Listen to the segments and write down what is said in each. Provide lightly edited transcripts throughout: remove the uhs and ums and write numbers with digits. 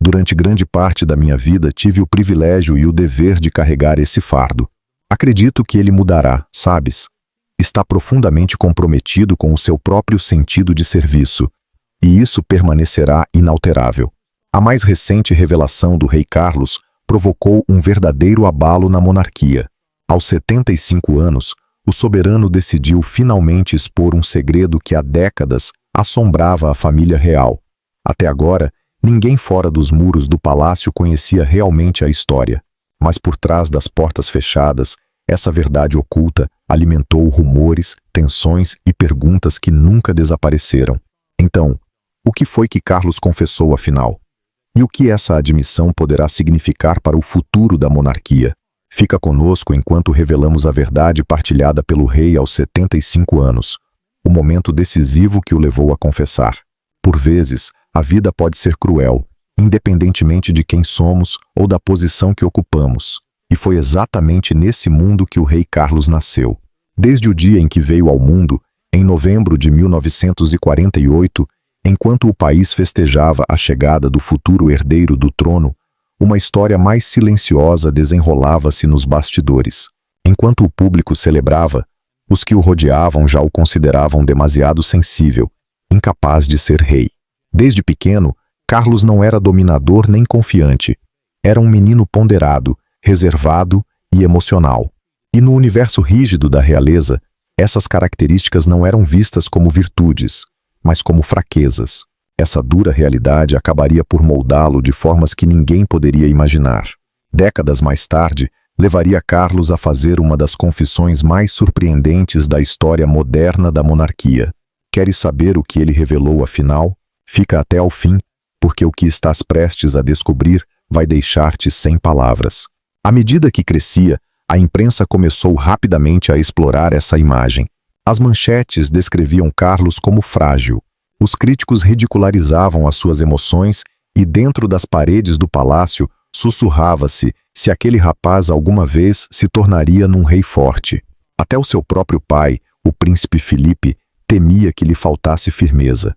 Durante grande parte da minha vida tive o privilégio e o dever de carregar esse fardo. Acredito que ele mudará, sabes? Está profundamente comprometido com o seu próprio sentido de serviço, e isso permanecerá inalterável. A mais recente revelação do rei Carlos provocou um verdadeiro abalo na monarquia. Aos 75 anos, o soberano decidiu finalmente expor um segredo que há décadas assombrava a família real. Até agora, ninguém fora dos muros do palácio conhecia realmente a história, mas por trás das portas fechadas, essa verdade oculta alimentou rumores, tensões e perguntas que nunca desapareceram. Então, o que foi que Carlos confessou afinal? E o que essa admissão poderá significar para o futuro da monarquia? Fica conosco enquanto revelamos a verdade partilhada pelo rei aos 75 anos, o momento decisivo que o levou a confessar. Por vezes, a vida pode ser cruel, independentemente de quem somos ou da posição que ocupamos. E foi exatamente nesse mundo que o rei Carlos nasceu. Desde o dia em que veio ao mundo, em novembro de 1948, enquanto o país festejava a chegada do futuro herdeiro do trono, uma história mais silenciosa desenrolava-se nos bastidores. Enquanto o público celebrava, os que o rodeavam já o consideravam demasiado sensível, incapaz de ser rei. Desde pequeno, Carlos não era dominador nem confiante. Era um menino ponderado, reservado e emocional. E no universo rígido da realeza, essas características não eram vistas como virtudes, mas como fraquezas. Essa dura realidade acabaria por moldá-lo de formas que ninguém poderia imaginar. Décadas mais tarde, levaria Carlos a fazer uma das confissões mais surpreendentes da história moderna da monarquia. Queres saber o que ele revelou afinal? Fica até ao fim, porque o que estás prestes a descobrir vai deixar-te sem palavras. À medida que crescia, a imprensa começou rapidamente a explorar essa imagem. As manchetes descreviam Carlos como frágil. Os críticos ridicularizavam as suas emoções e dentro das paredes do palácio sussurrava-se se aquele rapaz alguma vez se tornaria num rei forte. Até o seu próprio pai, o príncipe Filipe, temia que lhe faltasse firmeza.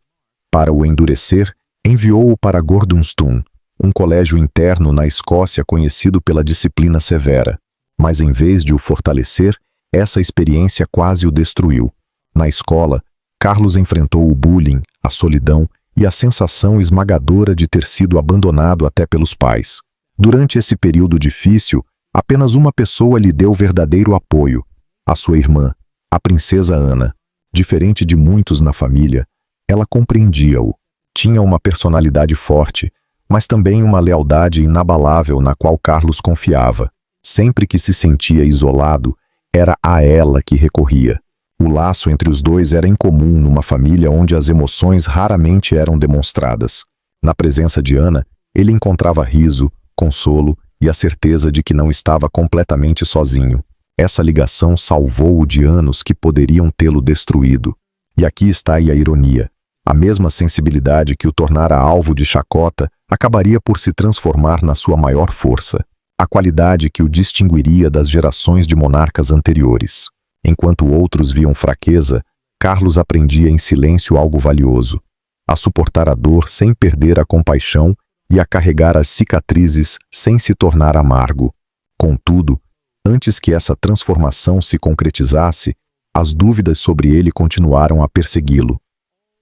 Para o endurecer, enviou-o para Gordonstoun, um colégio interno na Escócia conhecido pela disciplina severa. Mas em vez de o fortalecer, essa experiência quase o destruiu. Na escola, Carlos enfrentou o bullying, a solidão e a sensação esmagadora de ter sido abandonado até pelos pais. Durante esse período difícil, apenas uma pessoa lhe deu verdadeiro apoio: a sua irmã, a princesa Ana. Diferente de muitos na família, ela compreendia-o. Tinha uma personalidade forte, mas também uma lealdade inabalável na qual Carlos confiava. Sempre que se sentia isolado, era a ela que recorria. O laço entre os dois era incomum numa família onde as emoções raramente eram demonstradas. Na presença de Ana, ele encontrava riso, consolo e a certeza de que não estava completamente sozinho. Essa ligação salvou-o de anos que poderiam tê-lo destruído. E aqui está a ironia. A mesma sensibilidade que o tornara alvo de chacota acabaria por se transformar na sua maior força. A qualidade que o distinguiria das gerações de monarcas anteriores. Enquanto outros viam fraqueza, Carlos aprendia em silêncio algo valioso: a suportar a dor sem perder a compaixão e a carregar as cicatrizes sem se tornar amargo. Contudo, antes que essa transformação se concretizasse, as dúvidas sobre ele continuaram a persegui-lo.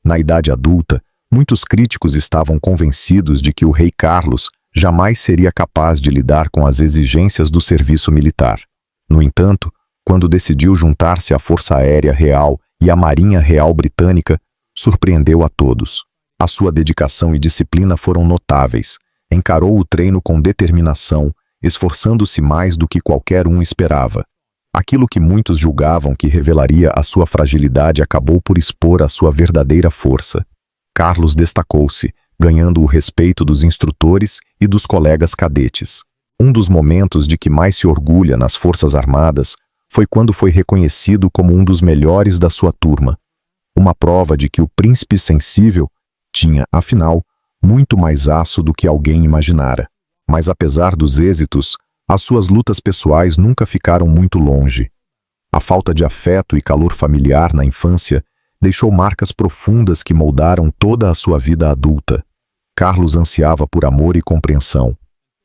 Na idade adulta, muitos críticos estavam convencidos de que o rei Carlos jamais seria capaz de lidar com as exigências do serviço militar. No entanto, quando decidiu juntar-se à Força Aérea Real e à Marinha Real Britânica, surpreendeu a todos. A sua dedicação e disciplina foram notáveis. Encarou o treino com determinação, esforçando-se mais do que qualquer um esperava. Aquilo que muitos julgavam que revelaria a sua fragilidade acabou por expor a sua verdadeira força. Carlos destacou-se, ganhando o respeito dos instrutores e dos colegas cadetes. Um dos momentos de que mais se orgulha nas Forças Armadas foi quando foi reconhecido como um dos melhores da sua turma. Uma prova de que o príncipe sensível tinha, afinal, muito mais aço do que alguém imaginara. Mas apesar dos êxitos, as suas lutas pessoais nunca ficaram muito longe. A falta de afeto e calor familiar na infância deixou marcas profundas que moldaram toda a sua vida adulta. Carlos ansiava por amor e compreensão,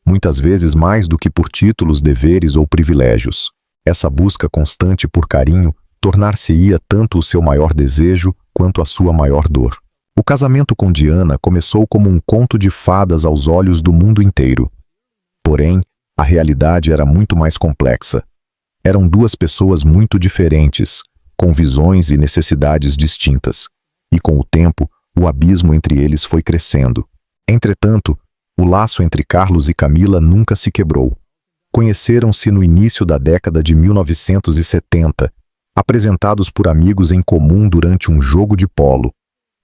muitas vezes mais do que por títulos, deveres ou privilégios. Essa busca constante por carinho tornar-se-ia tanto o seu maior desejo quanto a sua maior dor. O casamento com Diana começou como um conto de fadas aos olhos do mundo inteiro. Porém, a realidade era muito mais complexa. Eram duas pessoas muito diferentes, com visões e necessidades distintas, e com o tempo, o abismo entre eles foi crescendo. Entretanto, o laço entre Carlos e Camila nunca se quebrou. Conheceram-se no início da década de 1970, apresentados por amigos em comum durante um jogo de polo.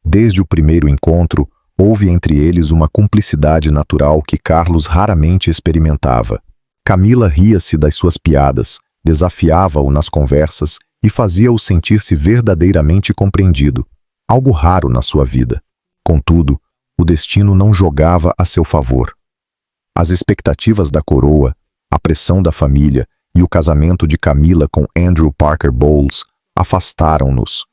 Desde o primeiro encontro, houve entre eles uma cumplicidade natural que Carlos raramente experimentava. Camila ria-se das suas piadas, desafiava-o nas conversas e fazia-o sentir-se verdadeiramente compreendido, algo raro na sua vida. Contudo, o destino não jogava a seu favor. As expectativas da coroa, a pressão da família e o casamento de Camila com Andrew Parker Bowles afastaram-nos.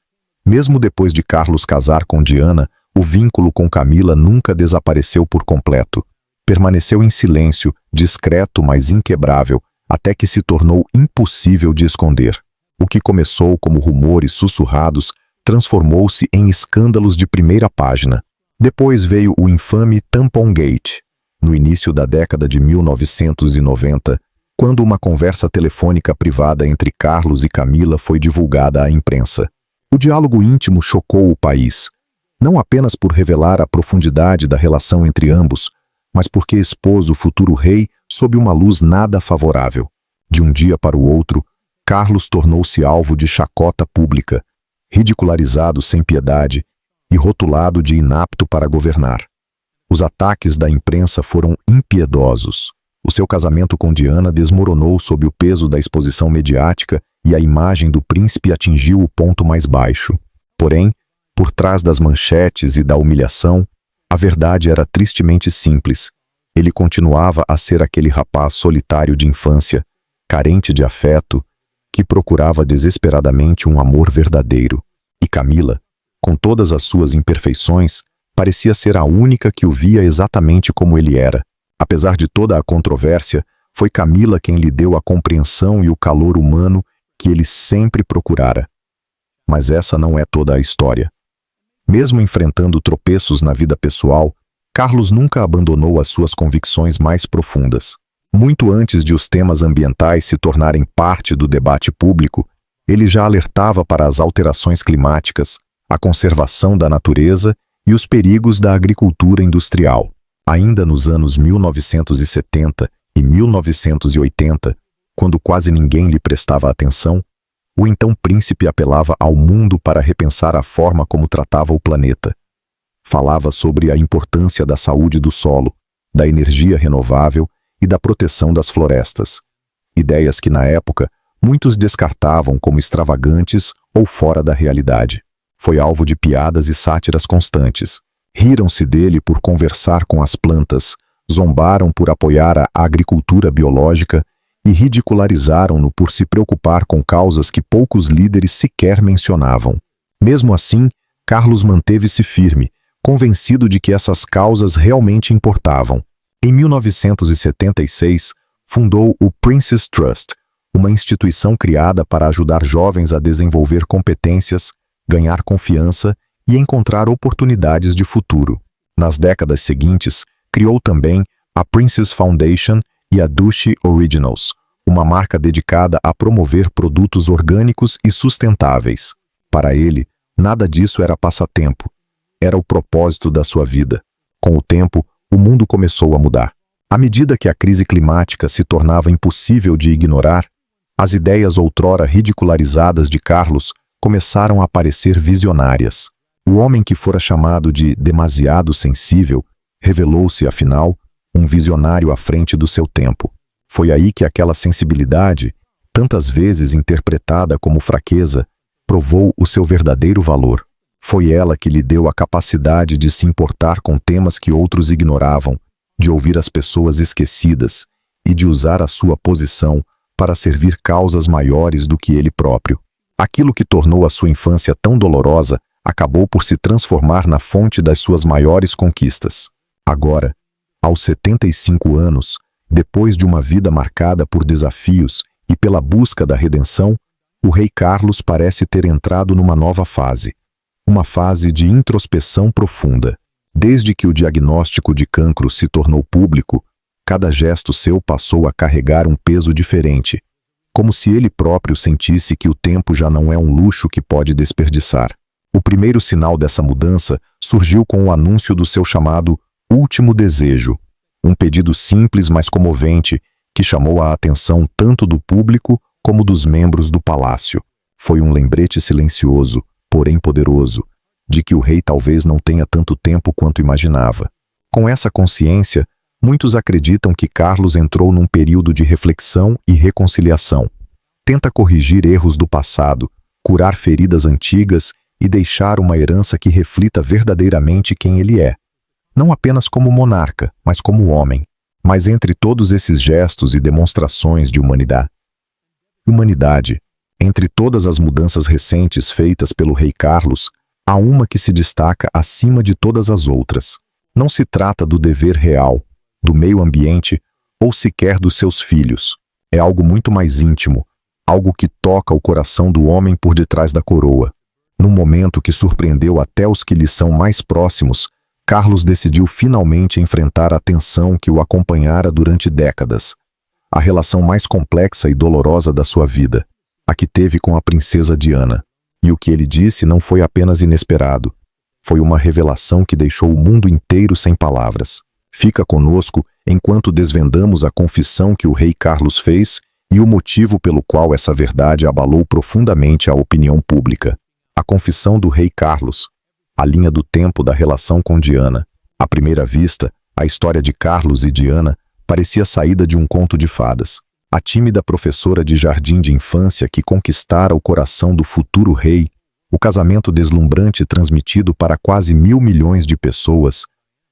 Mesmo depois de Carlos casar com Diana, o vínculo com Camila nunca desapareceu por completo. Permaneceu em silêncio, discreto, mas inquebrável, até que se tornou impossível de esconder. O que começou como rumores sussurrados transformou-se em escândalos de primeira página. Depois veio o infame Tampon Gate, no início da década de 1990, quando uma conversa telefônica privada entre Carlos e Camila foi divulgada à imprensa. O diálogo íntimo chocou o país, não apenas por revelar a profundidade da relação entre ambos, mas porque expôs o futuro rei sob uma luz nada favorável. De um dia para o outro, Carlos tornou-se alvo de chacota pública, ridicularizado sem piedade e rotulado de inapto para governar. Os ataques da imprensa foram impiedosos. O seu casamento com Diana desmoronou sob o peso da exposição mediática e a imagem do príncipe atingiu o ponto mais baixo. Porém, por trás das manchetes e da humilhação, a verdade era tristemente simples. Ele continuava a ser aquele rapaz solitário de infância, carente de afeto, que procurava desesperadamente um amor verdadeiro. E Camila, com todas as suas imperfeições, parecia ser a única que o via exatamente como ele era. Apesar de toda a controvérsia, foi Camila quem lhe deu a compreensão e o calor humano que ele sempre procurara. Mas essa não é toda a história. Mesmo enfrentando tropeços na vida pessoal, Carlos nunca abandonou as suas convicções mais profundas. Muito antes de os temas ambientais se tornarem parte do debate público, ele já alertava para as alterações climáticas, a conservação da natureza e os perigos da agricultura industrial. Ainda nos anos 1970 e 1980, quando quase ninguém lhe prestava atenção, o então príncipe apelava ao mundo para repensar a forma como tratava o planeta. Falava sobre a importância da saúde do solo, da energia renovável e da proteção das florestas. Ideias que, na época, muitos descartavam como extravagantes ou fora da realidade. Foi alvo de piadas e sátiras constantes. Riram-se dele por conversar com as plantas, zombaram por apoiar a agricultura biológica e ridicularizaram-no por se preocupar com causas que poucos líderes sequer mencionavam. Mesmo assim, Carlos manteve-se firme, convencido de que essas causas realmente importavam. Em 1976, fundou o Prince's Trust, uma instituição criada para ajudar jovens a desenvolver competências, ganhar confiança e encontrar oportunidades de futuro. Nas décadas seguintes, criou também a Prince's Foundation e a Dushi Originals, uma marca dedicada a promover produtos orgânicos e sustentáveis. Para ele, nada disso era passatempo. Era o propósito da sua vida. Com o tempo, o mundo começou a mudar. À medida que a crise climática se tornava impossível de ignorar, as ideias outrora ridicularizadas de Carlos começaram a parecer visionárias. O homem que fora chamado de demasiado sensível revelou-se, afinal, um visionário à frente do seu tempo. Foi aí que aquela sensibilidade, tantas vezes interpretada como fraqueza, provou o seu verdadeiro valor. Foi ela que lhe deu a capacidade de se importar com temas que outros ignoravam, de ouvir as pessoas esquecidas e de usar a sua posição para servir causas maiores do que ele próprio. Aquilo que tornou a sua infância tão dolorosa acabou por se transformar na fonte das suas maiores conquistas. Agora, aos 75 anos, depois de uma vida marcada por desafios e pela busca da redenção, o rei Carlos parece ter entrado numa nova fase. Uma fase de introspeção profunda. Desde que o diagnóstico de cancro se tornou público, cada gesto seu passou a carregar um peso diferente, como se ele próprio sentisse que o tempo já não é um luxo que pode desperdiçar. O primeiro sinal dessa mudança surgiu com o anúncio do seu chamado último desejo, um pedido simples mas comovente que chamou a atenção tanto do público como dos membros do palácio. Foi um lembrete silencioso, porém poderoso, de que o rei talvez não tenha tanto tempo quanto imaginava. Com essa consciência, muitos acreditam que Carlos entrou num período de reflexão e reconciliação. Tenta corrigir erros do passado, curar feridas antigas e deixar uma herança que reflita verdadeiramente quem ele é. Não apenas como monarca, mas como homem. Mas entre todos esses gestos e demonstrações de humanidade, entre todas as mudanças recentes feitas pelo rei Carlos, há uma que se destaca acima de todas as outras. Não se trata do dever real, do meio ambiente ou sequer dos seus filhos. É algo muito mais íntimo, algo que toca o coração do homem por detrás da coroa. Num momento que surpreendeu até os que lhe são mais próximos, Carlos decidiu finalmente enfrentar a tensão que o acompanhara durante décadas. A relação mais complexa e dolorosa da sua vida, a que teve com a princesa Diana. E o que ele disse não foi apenas inesperado. Foi uma revelação que deixou o mundo inteiro sem palavras. Fica conosco enquanto desvendamos a confissão que o rei Carlos fez e o motivo pelo qual essa verdade abalou profundamente a opinião pública. A confissão do rei Carlos, a linha do tempo da relação com Diana. À primeira vista, a história de Carlos e Diana parecia saída de um conto de fadas. A tímida professora de jardim de infância que conquistara o coração do futuro rei, o casamento deslumbrante transmitido para quase 1.000 milhões de pessoas,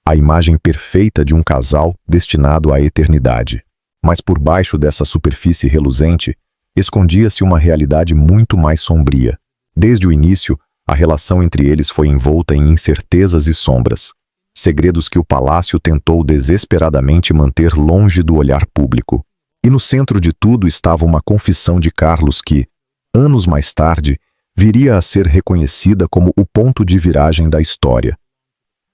a imagem perfeita de um casal destinado à eternidade. Mas por baixo dessa superfície reluzente, escondia-se uma realidade muito mais sombria. Desde o início, a relação entre eles foi envolta em incertezas e sombras. Segredos que o palácio tentou desesperadamente manter longe do olhar público. E no centro de tudo estava uma confissão de Carlos que, anos mais tarde, viria a ser reconhecida como o ponto de viragem da história.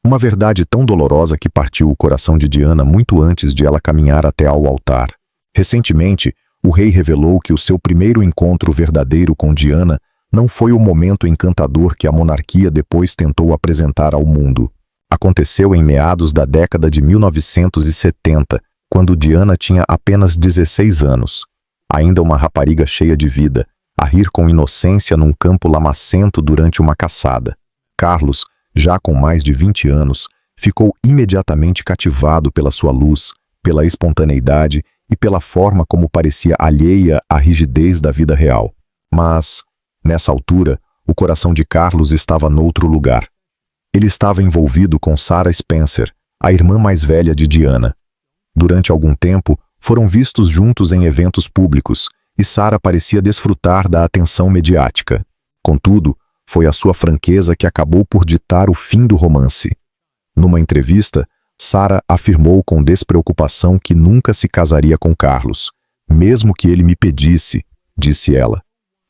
Uma verdade tão dolorosa que partiu o coração de Diana muito antes de ela caminhar até ao altar. Recentemente, o rei revelou que o seu primeiro encontro verdadeiro com Diana não foi o momento encantador que a monarquia depois tentou apresentar ao mundo. Aconteceu em meados da década de 1970, quando Diana tinha apenas 16 anos. Ainda uma rapariga cheia de vida, a rir com inocência num campo lamacento durante uma caçada. Carlos, já com mais de 20 anos, ficou imediatamente cativado pela sua luz, pela espontaneidade e pela forma como parecia alheia à rigidez da vida real. Mas, nessa altura, o coração de Carlos estava noutro lugar. Ele estava envolvido com Sarah Spencer, a irmã mais velha de Diana. Durante algum tempo, foram vistos juntos em eventos públicos, e Sarah parecia desfrutar da atenção mediática. Contudo, foi a sua franqueza que acabou por ditar o fim do romance. Numa entrevista, Sarah afirmou com despreocupação que nunca se casaria com Carlos, mesmo que ele me pedisse, disse ela.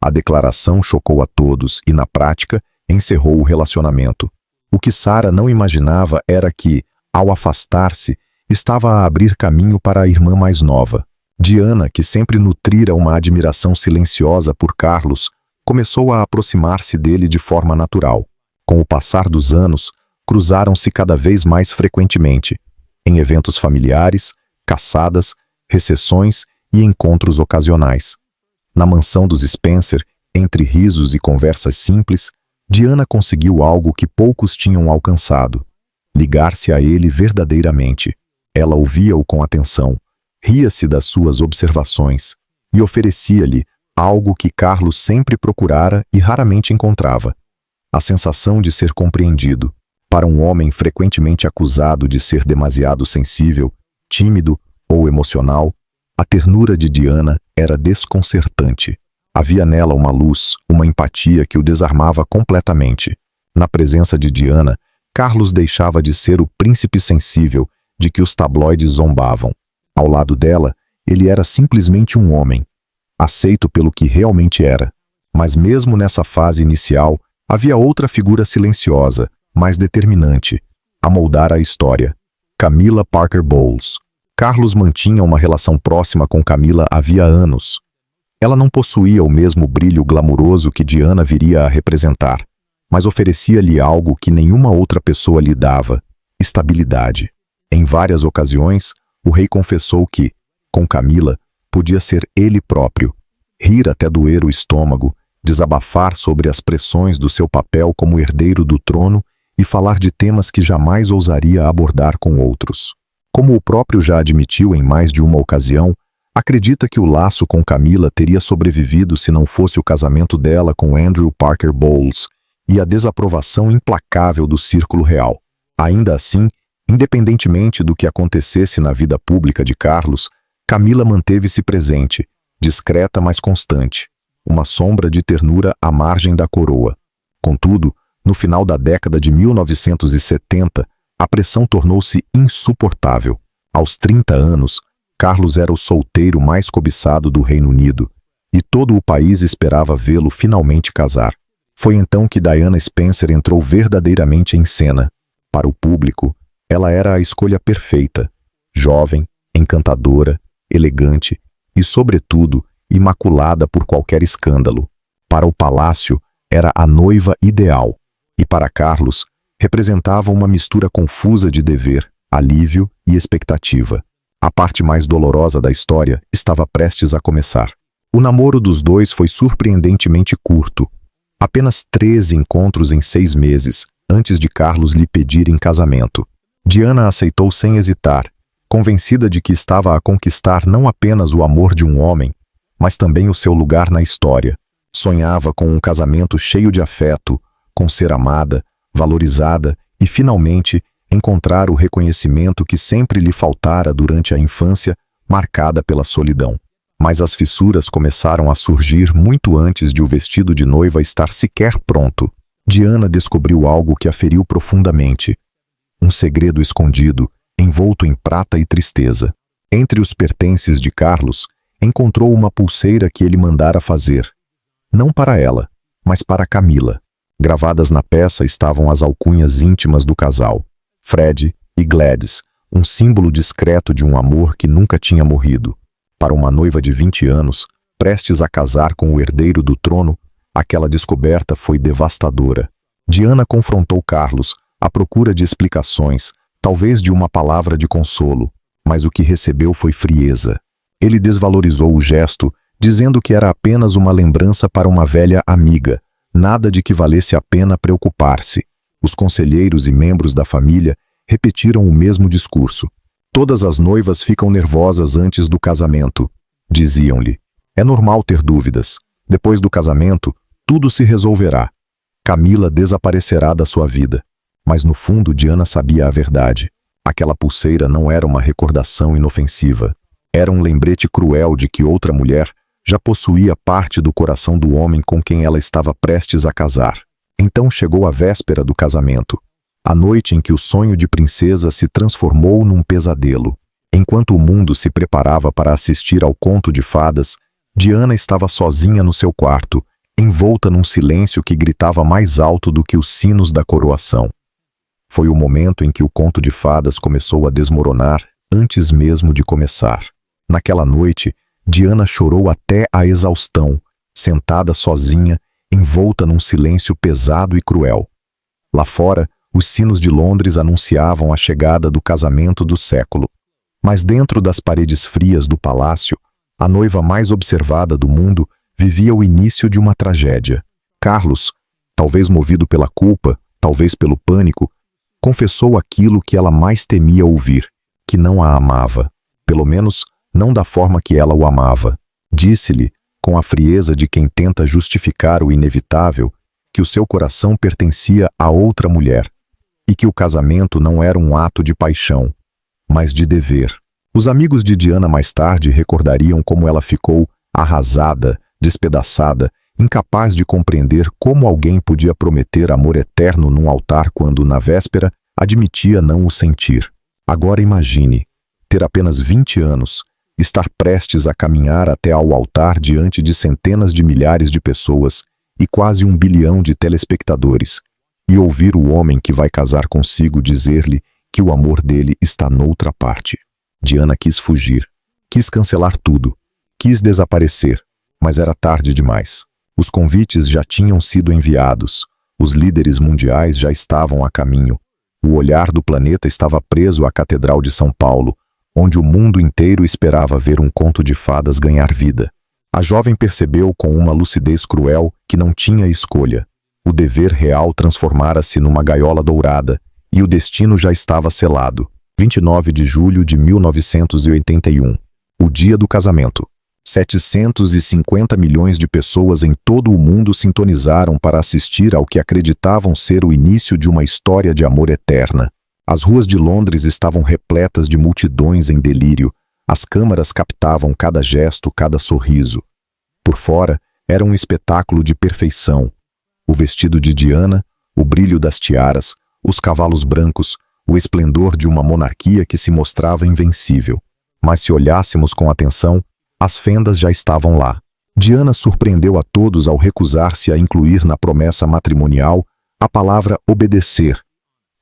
A declaração chocou a todos e, na prática, encerrou o relacionamento. O que Sarah não imaginava era que, ao afastar-se, estava a abrir caminho para a irmã mais nova. Diana, que sempre nutrira uma admiração silenciosa por Carlos, começou a aproximar-se dele de forma natural. Com o passar dos anos, cruzaram-se cada vez mais frequentemente, em eventos familiares, caçadas, recepções e encontros ocasionais. Na mansão dos Spencer, entre risos e conversas simples, Diana conseguiu algo que poucos tinham alcançado: ligar-se a ele verdadeiramente. Ela ouvia-o com atenção, ria-se das suas observações e oferecia-lhe algo que Carlos sempre procurara e raramente encontrava: a sensação de ser compreendido. Para um homem frequentemente acusado de ser demasiado sensível, tímido ou emocional, a ternura de Diana era desconcertante. Havia nela uma luz, uma empatia que o desarmava completamente. Na presença de Diana, Carlos deixava de ser o príncipe sensível de que os tabloides zombavam. Ao lado dela, ele era simplesmente um homem, aceito pelo que realmente era. Mas mesmo nessa fase inicial, havia outra figura silenciosa, mais determinante, a moldar a história. Camila Parker Bowles. Carlos mantinha uma relação próxima com Camila havia anos. Ela não possuía o mesmo brilho glamuroso que Diana viria a representar, mas oferecia-lhe algo que nenhuma outra pessoa lhe dava: estabilidade. Em várias ocasiões, o rei confessou que, com Camila, podia ser ele próprio, rir até doer o estômago, desabafar sobre as pressões do seu papel como herdeiro do trono e falar de temas que jamais ousaria abordar com outros. Como o próprio já admitiu em mais de uma ocasião, acredita que o laço com Camila teria sobrevivido se não fosse o casamento dela com Andrew Parker Bowles e a desaprovação implacável do círculo real. Ainda assim, independentemente do que acontecesse na vida pública de Carlos, Camila manteve-se presente, discreta mas constante, uma sombra de ternura à margem da coroa. Contudo, no final da década de 1970, a pressão tornou-se insuportável. Aos 30 anos, Carlos era o solteiro mais cobiçado do Reino Unido, e todo o país esperava vê-lo finalmente casar. Foi então que Diana Spencer entrou verdadeiramente em cena. Para o público, ela era a escolha perfeita, jovem, encantadora, elegante e, sobretudo, imaculada por qualquer escândalo. Para o palácio, era a noiva ideal, e para Carlos, representava uma mistura confusa de dever, alívio e expectativa. A parte mais dolorosa da história estava prestes a começar. O namoro dos dois foi surpreendentemente curto. Apenas 13 encontros em 6 meses, antes de Carlos lhe pedir em casamento. Diana aceitou sem hesitar, convencida de que estava a conquistar não apenas o amor de um homem, mas também o seu lugar na história. Sonhava com um casamento cheio de afeto, com ser amada, valorizada e, finalmente, encontrar o reconhecimento que sempre lhe faltara durante a infância, marcada pela solidão. Mas as fissuras começaram a surgir muito antes de o vestido de noiva estar sequer pronto. Diana descobriu algo que a feriu profundamente. Um segredo escondido, envolto em prata e tristeza. Entre os pertences de Carlos, encontrou uma pulseira que ele mandara fazer. Não para ela, mas para Camila. Gravadas na peça estavam as alcunhas íntimas do casal, Fred e Gladys, um símbolo discreto de um amor que nunca tinha morrido. Para uma noiva de 20 anos, prestes a casar com o herdeiro do trono, aquela descoberta foi devastadora. Diana confrontou Carlos, à procura de explicações, talvez de uma palavra de consolo, mas o que recebeu foi frieza. Ele desvalorizou o gesto, dizendo que era apenas uma lembrança para uma velha amiga, nada de que valesse a pena preocupar-se. Os conselheiros e membros da família repetiram o mesmo discurso. Todas as noivas ficam nervosas antes do casamento, diziam-lhe. É normal ter dúvidas. Depois do casamento, tudo se resolverá. Camila desaparecerá da sua vida. Mas no fundo, Diana sabia a verdade. Aquela pulseira não era uma recordação inofensiva. Era um lembrete cruel de que outra mulher já possuía parte do coração do homem com quem ela estava prestes a casar. Então chegou a véspera do casamento, a noite em que o sonho de princesa se transformou num pesadelo. Enquanto o mundo se preparava para assistir ao conto de fadas, Diana estava sozinha no seu quarto, envolta num silêncio que gritava mais alto do que os sinos da coroação. Foi o momento em que o conto de fadas começou a desmoronar antes mesmo de começar. Naquela noite, Diana chorou até a exaustão, sentada sozinha, envolta num silêncio pesado e cruel. Lá fora, os sinos de Londres anunciavam a chegada do casamento do século. Mas dentro das paredes frias do palácio, a noiva mais observada do mundo vivia o início de uma tragédia. Carlos, talvez movido pela culpa, talvez pelo pânico, confessou aquilo que ela mais temia ouvir, que não a amava. Pelo menos, não da forma que ela o amava. Disse-lhe, com a frieza de quem tenta justificar o inevitável, que o seu coração pertencia a outra mulher, e que o casamento não era um ato de paixão, mas de dever. Os amigos de Diana mais tarde recordariam como ela ficou arrasada, despedaçada incapaz de compreender como alguém podia prometer amor eterno num altar quando, na véspera, admitia não o sentir. Agora imagine, ter apenas 20 anos, estar prestes a caminhar até ao altar diante de centenas de milhares de pessoas e quase 1 bilhão de telespectadores, e ouvir o homem que vai casar consigo dizer-lhe que o amor dele está noutra parte. Diana quis fugir, quis cancelar tudo, quis desaparecer, mas era tarde demais. Os convites já tinham sido enviados, os líderes mundiais já estavam a caminho. O olhar do planeta estava preso à Catedral de São Paulo, onde o mundo inteiro esperava ver um conto de fadas ganhar vida. A jovem percebeu com uma lucidez cruel que não tinha escolha. O dever real transformara-se numa gaiola dourada, e o destino já estava selado. 29 de julho de 1981. O dia do casamento. 750 milhões de pessoas em todo o mundo sintonizaram para assistir ao que acreditavam ser o início de uma história de amor eterna. As ruas de Londres estavam repletas de multidões em delírio. As câmaras captavam cada gesto, cada sorriso. Por fora, era um espetáculo de perfeição. O vestido de Diana, o brilho das tiaras, os cavalos brancos, o esplendor de uma monarquia que se mostrava invencível. Mas se olhássemos com atenção, as fendas já estavam lá. Diana surpreendeu a todos ao recusar-se a incluir na promessa matrimonial a palavra obedecer,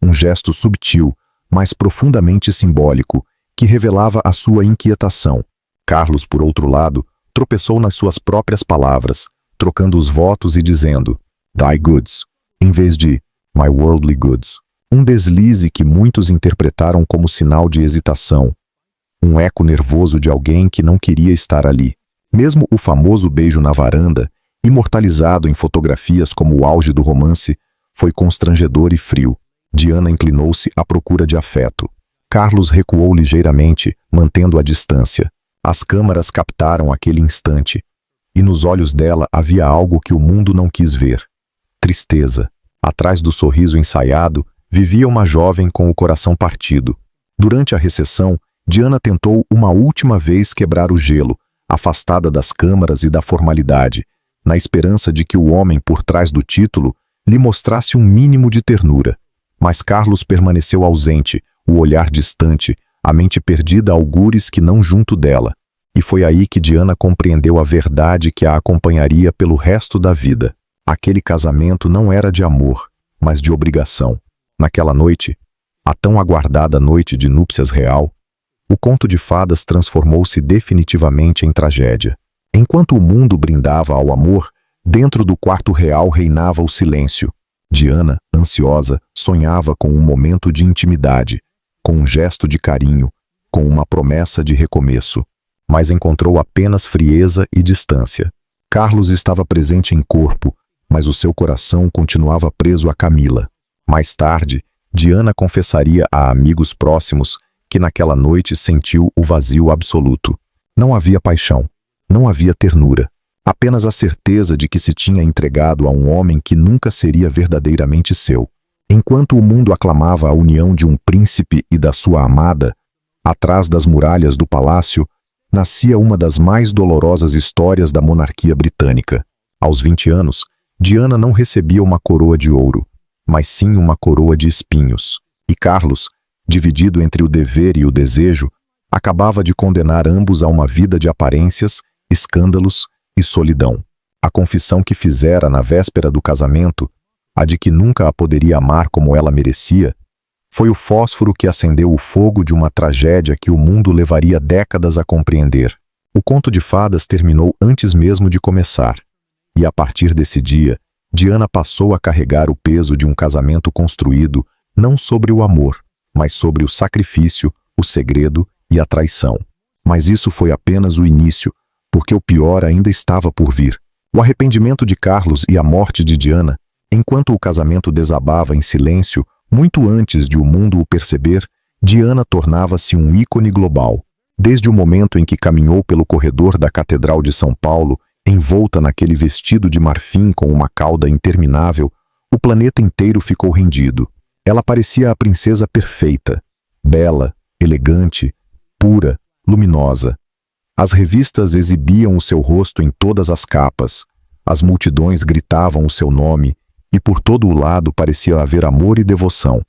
um gesto subtil, mas profundamente simbólico, que revelava a sua inquietação. Carlos, por outro lado, tropeçou nas suas próprias palavras, trocando os votos e dizendo "thy goods", em vez de "my worldly goods", um deslize que muitos interpretaram como sinal de hesitação. Um eco nervoso de alguém que não queria estar ali. Mesmo o famoso beijo na varanda, imortalizado em fotografias como o auge do romance, foi constrangedor e frio. Diana inclinou-se à procura de afeto. Carlos recuou ligeiramente, mantendo a distância. As câmaras captaram aquele instante, e nos olhos dela havia algo que o mundo não quis ver. Tristeza. Atrás do sorriso ensaiado, vivia uma jovem com o coração partido. Durante a recepção, Diana tentou uma última vez quebrar o gelo, afastada das câmaras e da formalidade, na esperança de que o homem por trás do título lhe mostrasse um mínimo de ternura. Mas Carlos permaneceu ausente, o olhar distante, a mente perdida a algures que não junto dela. E foi aí que Diana compreendeu a verdade que a acompanharia pelo resto da vida. Aquele casamento não era de amor, mas de obrigação. Naquela noite, a tão aguardada noite de núpcias real, o conto de fadas transformou-se definitivamente em tragédia. Enquanto o mundo brindava ao amor, dentro do quarto real reinava o silêncio. Diana, ansiosa, sonhava com um momento de intimidade, com um gesto de carinho, com uma promessa de recomeço, mas encontrou apenas frieza e distância. Carlos estava presente em corpo, mas o seu coração continuava preso a Camila. Mais tarde, Diana confessaria a amigos próximos que naquela noite sentiu o vazio absoluto. Não havia paixão, não havia ternura, apenas a certeza de que se tinha entregado a um homem que nunca seria verdadeiramente seu. Enquanto o mundo aclamava a união de um príncipe e da sua amada, atrás das muralhas do palácio, nascia uma das mais dolorosas histórias da monarquia britânica. Aos 20 anos, Diana não recebia uma coroa de ouro, mas sim uma coroa de espinhos. E Carlos, dividido entre o dever e o desejo, acabava de condenar ambos a uma vida de aparências, escândalos e solidão. A confissão que fizera na véspera do casamento, a de que nunca a poderia amar como ela merecia, foi o fósforo que acendeu o fogo de uma tragédia que o mundo levaria décadas a compreender. O conto de fadas terminou antes mesmo de começar, e a partir desse dia, Diana passou a carregar o peso de um casamento construído não sobre o amor, mas sobre o sacrifício, o segredo e a traição. Mas isso foi apenas o início, porque o pior ainda estava por vir. O arrependimento de Carlos e a morte de Diana, enquanto o casamento desabava em silêncio, muito antes de o mundo o perceber, Diana tornava-se um ícone global. Desde o momento em que caminhou pelo corredor da Catedral de São Paulo, envolta naquele vestido de marfim com uma cauda interminável, o planeta inteiro ficou rendido. Ela parecia a princesa perfeita, bela, elegante, pura, luminosa. As revistas exibiam o seu rosto em todas as capas. As multidões gritavam o seu nome e por todo o lado parecia haver amor e devoção.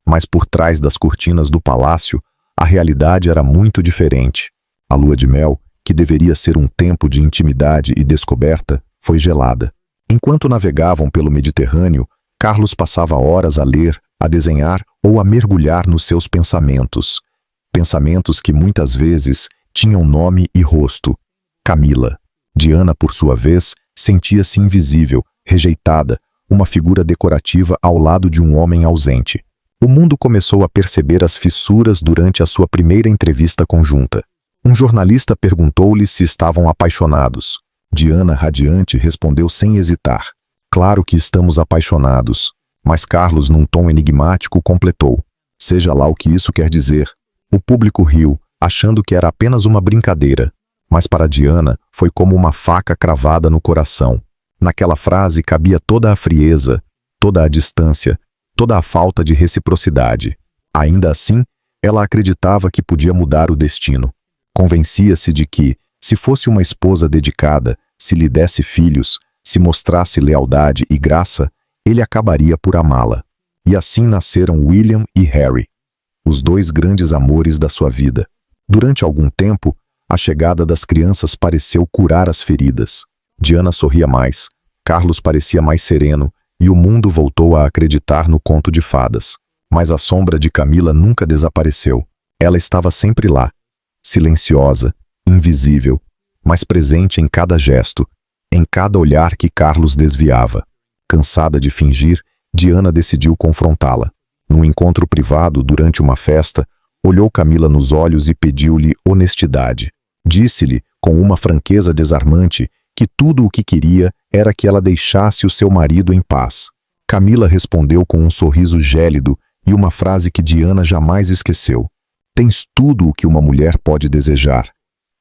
Mas por trás das cortinas do palácio, a realidade era muito diferente. A lua de mel, que deveria ser um tempo de intimidade e descoberta, foi gelada. Enquanto navegavam pelo Mediterrâneo, Carlos passava horas a ler, a desenhar ou a mergulhar nos seus pensamentos. Pensamentos que muitas vezes tinham nome e rosto. Camila. Diana, por sua vez, sentia-se invisível, rejeitada, uma figura decorativa ao lado de um homem ausente. O mundo começou a perceber as fissuras durante a sua primeira entrevista conjunta. Um jornalista perguntou-lhe se estavam apaixonados. Diana, radiante, respondeu sem hesitar: "Claro que estamos apaixonados." Mas Carlos, num tom enigmático, completou: "Seja lá o que isso quer dizer." O público riu, achando que era apenas uma brincadeira. Mas para Diana, foi como uma faca cravada no coração. Naquela frase cabia toda a frieza, toda a distância, toda a falta de reciprocidade. Ainda assim, ela acreditava que podia mudar o destino. Convencia-se de que, se fosse uma esposa dedicada, se lhe desse filhos, se mostrasse lealdade e graça, ele acabaria por amá-la. E assim nasceram William e Harry, os dois grandes amores da sua vida. Durante algum tempo, a chegada das crianças pareceu curar as feridas. Diana sorria mais, Carlos parecia mais sereno, e o mundo voltou a acreditar no conto de fadas. Mas a sombra de Camila nunca desapareceu. Ela estava sempre lá, silenciosa, invisível, mas presente em cada gesto, em cada olhar que Carlos desviava. Cansada de fingir, Diana decidiu confrontá-la. Num encontro privado, durante uma festa, olhou Camila nos olhos e pediu-lhe honestidade. Disse-lhe, com uma franqueza desarmante, que tudo o que queria era que ela deixasse o seu marido em paz. Camila respondeu com um sorriso gélido e uma frase que Diana jamais esqueceu: "Tens tudo o que uma mulher pode desejar.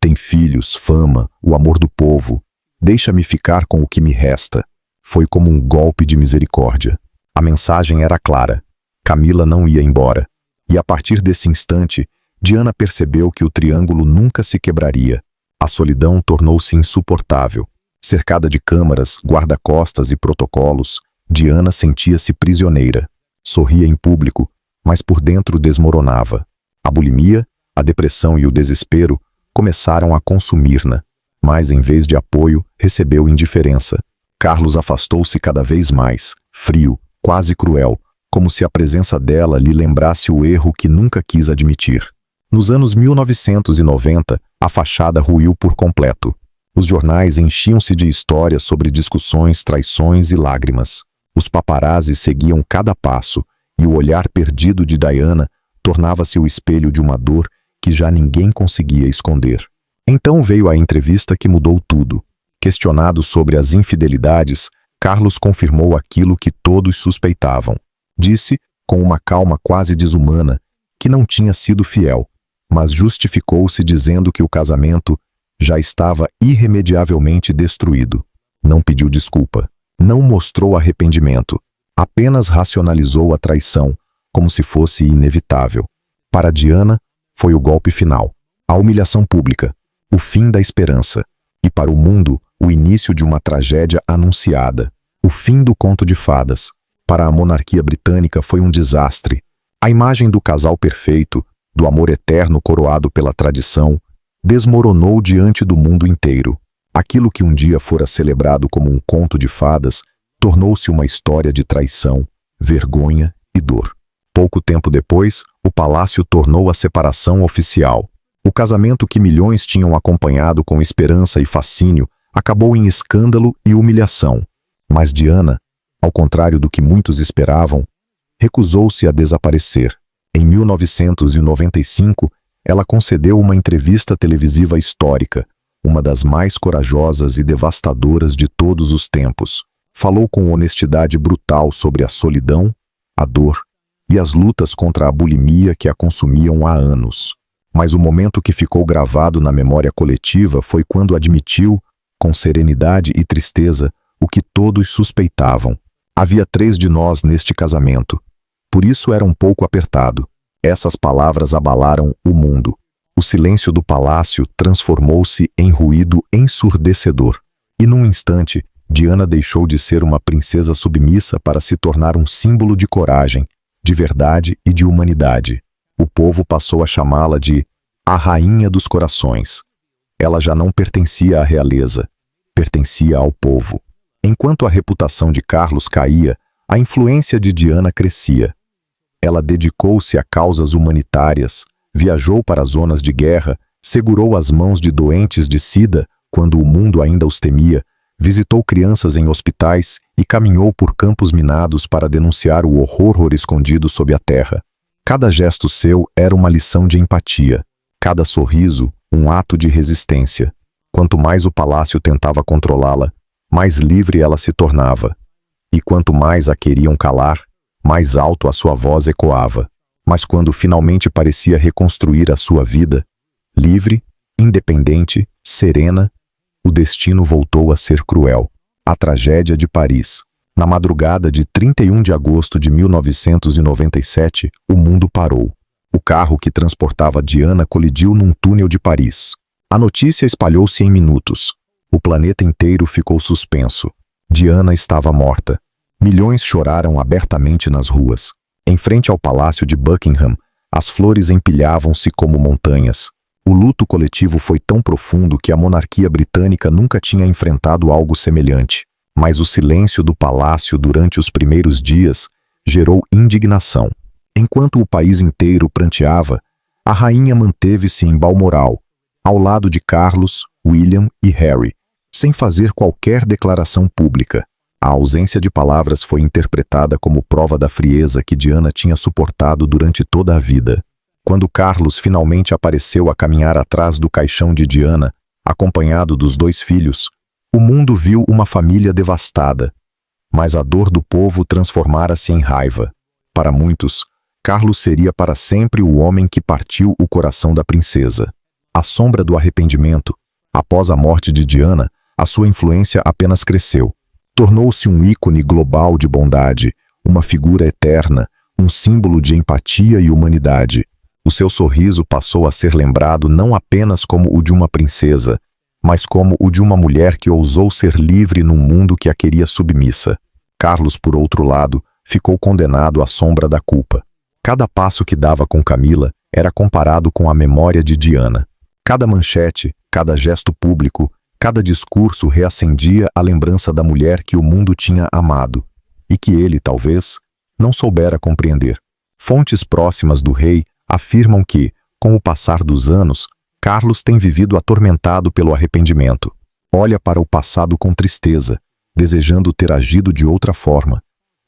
Tem filhos, fama, o amor do povo. Deixa-me ficar com o que me resta." Foi como um golpe de misericórdia. A mensagem era clara. Camila não ia embora. E a partir desse instante, Diana percebeu que o triângulo nunca se quebraria. A solidão tornou-se insuportável. Cercada de câmaras, guarda-costas e protocolos, Diana sentia-se prisioneira. Sorria em público, mas por dentro desmoronava. A bulimia, a depressão e o desespero começaram a consumir-na. Mas, em vez de apoio, recebeu indiferença. Carlos afastou-se cada vez mais, frio, quase cruel, como se a presença dela lhe lembrasse o erro que nunca quis admitir. Nos anos 1990, a fachada ruiu por completo. Os jornais enchiam-se de histórias sobre discussões, traições e lágrimas. Os paparazzis seguiam cada passo, e o olhar perdido de Diana tornava-se o espelho de uma dor que já ninguém conseguia esconder. Então veio a entrevista que mudou tudo. Questionado sobre as infidelidades, Carlos confirmou aquilo que todos suspeitavam. Disse, com uma calma quase desumana, que não tinha sido fiel, mas justificou-se dizendo que o casamento já estava irremediavelmente destruído. Não pediu desculpa, não mostrou arrependimento, apenas racionalizou a traição, como se fosse inevitável. Para Diana, foi o golpe final, a humilhação pública, o fim da esperança. E para o mundo, o início de uma tragédia anunciada, o fim do conto de fadas. Para a monarquia britânica foi um desastre. A imagem do casal perfeito, do amor eterno coroado pela tradição, desmoronou diante do mundo inteiro. Aquilo que um dia fora celebrado como um conto de fadas, tornou-se uma história de traição, vergonha e dor. Pouco tempo depois, o palácio tornou a separação oficial. O casamento que milhões tinham acompanhado com esperança e fascínio acabou em escândalo e humilhação. Mas Diana, ao contrário do que muitos esperavam, recusou-se a desaparecer. Em 1995, ela concedeu uma entrevista televisiva histórica, uma das mais corajosas e devastadoras de todos os tempos. Falou com honestidade brutal sobre a solidão, a dor e as lutas contra a bulimia que a consumiam há anos. Mas o momento que ficou gravado na memória coletiva foi quando admitiu, com serenidade e tristeza, o que todos suspeitavam. Havia 3 de nós neste casamento. Por isso era um pouco apertado. Essas palavras abalaram o mundo. O silêncio do palácio transformou-se em ruído ensurdecedor. E num instante, Diana deixou de ser uma princesa submissa para se tornar um símbolo de coragem, de verdade e de humanidade. O povo passou a chamá-la de a Rainha dos Corações. Ela já não pertencia à realeza, pertencia ao povo. Enquanto a reputação de Carlos caía, a influência de Diana crescia. Ela dedicou-se a causas humanitárias, viajou para zonas de guerra, segurou as mãos de doentes de sida quando o mundo ainda os temia, visitou crianças em hospitais e caminhou por campos minados para denunciar o horror escondido sob a terra. Cada gesto seu era uma lição de empatia, cada sorriso um ato de resistência. Quanto mais o palácio tentava controlá-la, mais livre ela se tornava. E quanto mais a queriam calar, mais alto a sua voz ecoava. Mas quando finalmente parecia reconstruir a sua vida, livre, independente, serena, o destino voltou a ser cruel. A tragédia de Paris. Na madrugada de 31 de agosto de 1997, o mundo parou. O carro que transportava Diana colidiu num túnel de Paris. A notícia espalhou-se em minutos. O planeta inteiro ficou suspenso. Diana estava morta. Milhões choraram abertamente nas ruas. Em frente ao palácio de Buckingham, as flores empilhavam-se como montanhas. O luto coletivo foi tão profundo que a monarquia britânica nunca tinha enfrentado algo semelhante. Mas o silêncio do palácio durante os primeiros dias gerou indignação. Enquanto o país inteiro pranteava, a rainha manteve-se em Balmoral, ao lado de Carlos, William e Harry, sem fazer qualquer declaração pública. A ausência de palavras foi interpretada como prova da frieza que Diana tinha suportado durante toda a vida. Quando Carlos finalmente apareceu a caminhar atrás do caixão de Diana, acompanhado dos 2 filhos, o mundo viu uma família devastada. Mas a dor do povo transformara-se em raiva. Para muitos, Carlos seria para sempre o homem que partiu o coração da princesa. À sombra do arrependimento, após a morte de Diana, a sua influência apenas cresceu. Tornou-se um ícone global de bondade, uma figura eterna, um símbolo de empatia e humanidade. O seu sorriso passou a ser lembrado não apenas como o de uma princesa, mas como o de uma mulher que ousou ser livre num mundo que a queria submissa. Carlos, por outro lado, ficou condenado à sombra da culpa. Cada passo que dava com Camila era comparado com a memória de Diana. Cada manchete, cada gesto público, cada discurso reacendia a lembrança da mulher que o mundo tinha amado, e que ele, talvez, não soubera compreender. Fontes próximas do rei afirmam que, com o passar dos anos, Carlos tem vivido atormentado pelo arrependimento. Olha para o passado com tristeza, desejando ter agido de outra forma,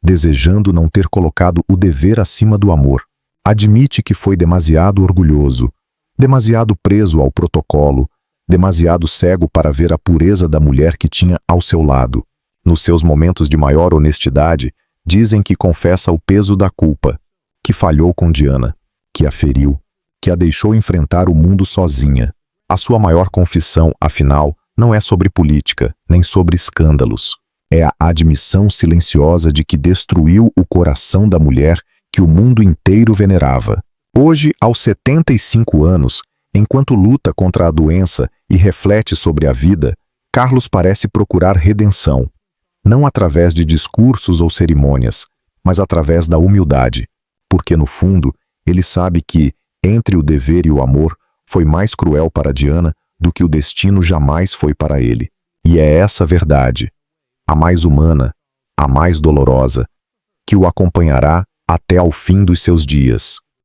desejando não ter colocado o dever acima do amor. Admite que foi demasiado orgulhoso, demasiado preso ao protocolo, demasiado cego para ver a pureza da mulher que tinha ao seu lado. Nos seus momentos de maior honestidade, dizem que confessa o peso da culpa, que falhou com Diana, que a feriu, que a deixou enfrentar o mundo sozinha. A sua maior confissão, afinal, não é sobre política, nem sobre escândalos. É a admissão silenciosa de que destruiu o coração da mulher que o mundo inteiro venerava. Hoje, aos 75 anos, enquanto luta contra a doença e reflete sobre a vida, Carlos parece procurar redenção, não através de discursos ou cerimônias, mas através da humildade, porque no fundo, ele sabe que, entre o dever e o amor, foi mais cruel para Diana do que o destino jamais foi para ele. E é essa verdade, a mais humana, a mais dolorosa, que o acompanhará até ao fim dos seus dias.